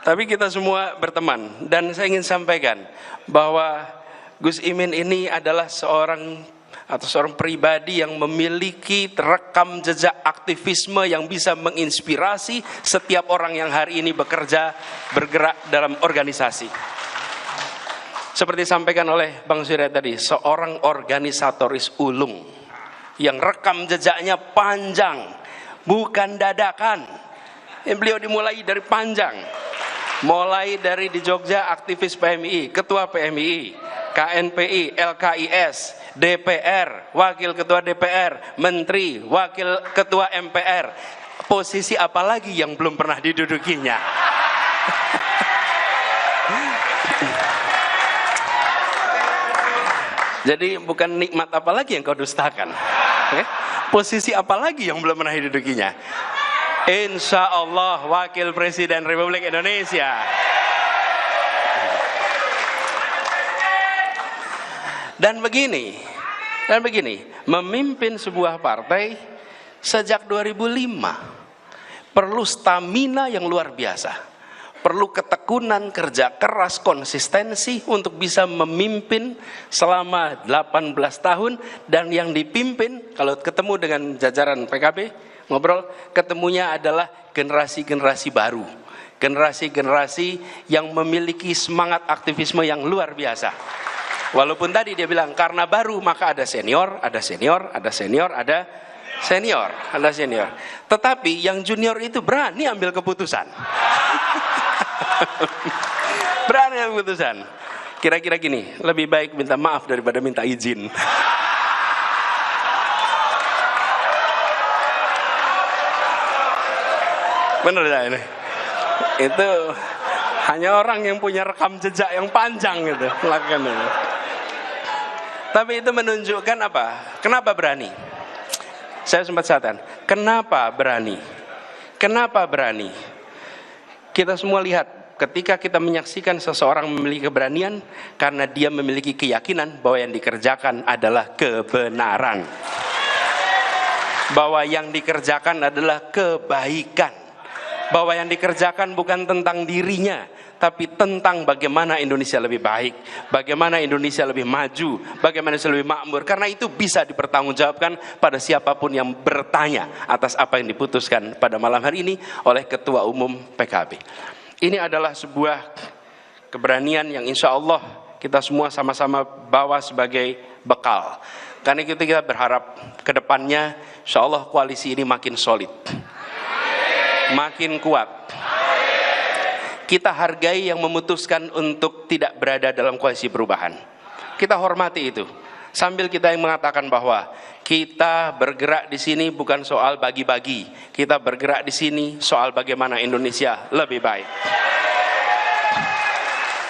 Tapi kita semua berteman, dan saya ingin sampaikan bahwa Gus Imin ini adalah seorang pribadi yang memiliki rekam jejak aktivisme yang bisa menginspirasi setiap orang yang hari ini bergerak dalam organisasi. Seperti disampaikan oleh Bang Surya tadi, seorang organisatoris ulung yang rekam jejaknya panjang, bukan dadakan. Beliau dimulai dari panjang. Mulai dari di Jogja aktivis PMI, ketua PMI, KNPI, LKIS, DPR, wakil ketua DPR, menteri, wakil ketua MPR. Posisi apa lagi yang belum pernah didudukinya? Jadi bukan nikmat apa lagi yang kau dustakan? Posisi apa lagi yang belum pernah didudukinya? Insya Allah Wakil Presiden Republik Indonesia. Dan begini, memimpin sebuah partai sejak 2005 perlu stamina yang luar biasa, perlu ketekunan, kerja keras, konsistensi untuk bisa memimpin selama 18 tahun. Dan yang dipimpin, kalau ketemu dengan jajaran PKB, ngobrol, ketemunya adalah generasi-generasi baru, generasi-generasi yang memiliki semangat aktivisme yang luar biasa. Walaupun tadi dia bilang karena baru maka ada senior, ada senior, ada senior, ada senior, ada senior. Tetapi yang junior itu berani ambil keputusan. Berani ambil keputusan. Kira-kira gini, lebih baik minta maaf daripada minta izin. Bener ya ini? Itu hanya orang yang punya rekam jejak yang panjang gitu melakukan itu. Tapi itu menunjukkan apa? Kenapa berani? Saya sempat catat. Kenapa berani? Kenapa berani? Kita semua lihat ketika kita menyaksikan seseorang memiliki keberanian karena dia memiliki keyakinan bahwa yang dikerjakan adalah kebenaran. Bahwa yang dikerjakan adalah kebaikan. Bahwa yang dikerjakan bukan tentang dirinya, tapi tentang bagaimana Indonesia lebih baik, bagaimana Indonesia lebih maju, bagaimana Indonesia lebih makmur. Karena itu bisa dipertanggungjawabkan pada siapapun yang bertanya atas apa yang diputuskan pada malam hari ini oleh Ketua Umum PKB. Ini adalah sebuah keberanian yang insya Allah kita semua sama-sama bawa sebagai bekal. Karena itu kita berharap ke depannya insya Allah koalisi ini makin solid, makin kuat. Kita hargai yang memutuskan untuk tidak berada dalam koalisi perubahan. Kita hormati itu. Sambil kita yang mengatakan bahwa kita bergerak di sini bukan soal bagi-bagi. Kita bergerak di sini soal bagaimana Indonesia lebih baik.